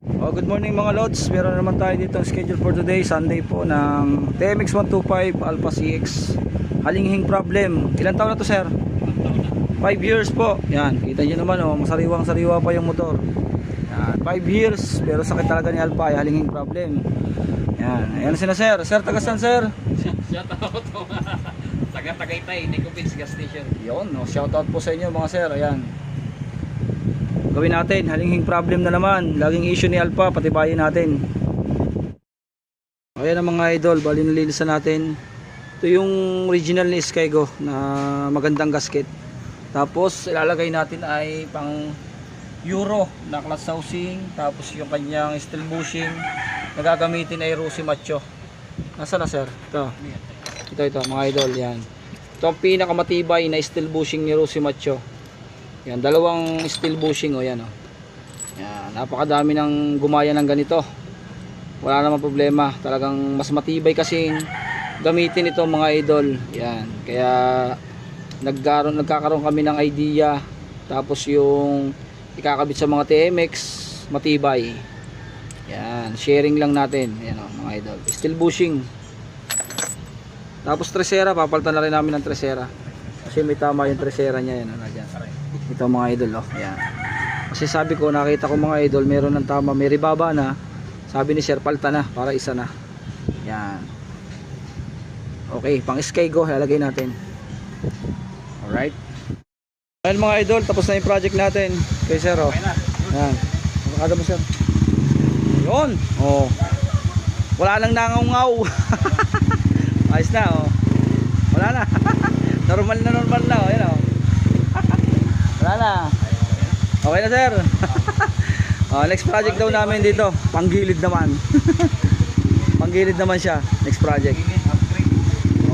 Oh, good morning mga lods. Meron naman tayo dito ang schedule for today, Sunday po, ng TMX 125 Alpha CX. Halinghing problem. Ilan taon na to, sir? 5 years po. Yan, kita nyo naman, oh, masariwang sariwa pa yung motor. Yan, 5 years, pero sakit talaga ni Alpha, halinghing problem. Yan, ayan sila, sir. Sir, tagasan, sir? Shout out taga Tagaytay, Nicopins gas station. Yun, oh, shout out po sa inyo mga sir. Ayan, gawin natin, halinghing problem na naman. Laging issue ni Alpha, patibayin natin. Ayan ang mga idol, bali nalilisan natin. Ito yung original ni Skygo na magandang gasket. Tapos ilalagay natin ay pang Euro na class housing. Tapos yung kanyang steel bushing na gagamitin ay Rossi Macho. Nasaan na, sir? Ito mga idol, yan. Ito ang pinakamatibay na steel bushing ni Rossi Macho. Yan, dalawang steel bushing, oh, yan, oh. Yan, napakadami ng gumaya ng ganito. Wala namang problema, talagang mas matibay kasing gamitin ito mga idol. Yan, kaya nagkakaroon kami ng idea. Tapos yung ikakabit sa mga TMX, matibay. Yan, sharing lang natin. Yan, oh, mga idol, steel bushing. Tapos tresera, papalitan na rin namin ng tresera. Kasi may tama yung tresera niya, yan, ano, dyan. Ito mga idol, oh. Yan. Kasi sabi ko, nakita ko mga idol, meron ng tama, may ribaba na. Sabi ni sir, palta na para isa na. Yan. Okay, pang Skygo, ilalagay natin. Alright. Ayan mga idol, tapos na yung project natin. Kay sir, oh. Yan. Makakada mo, sir. Yun. Oh. Wala lang nangaw-ngaw. Ayos na, oh. Wala na. Normal na, oh. Yan, oh. Wala na. Okay na, sir. Next project daw namin dito, panggilid naman. Panggilid naman siya, next project.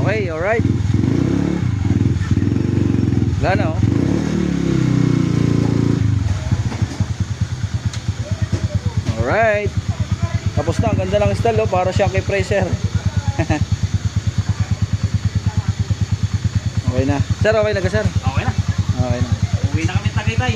Okay, alright. Wala na, oh. Alright. Tapos na, ang ganda ng style, oh, para siyang kay Fraser. Okay na. Sir, okay na ka, sir? Okay na. Okay na. Uwi na kami Tagaytay.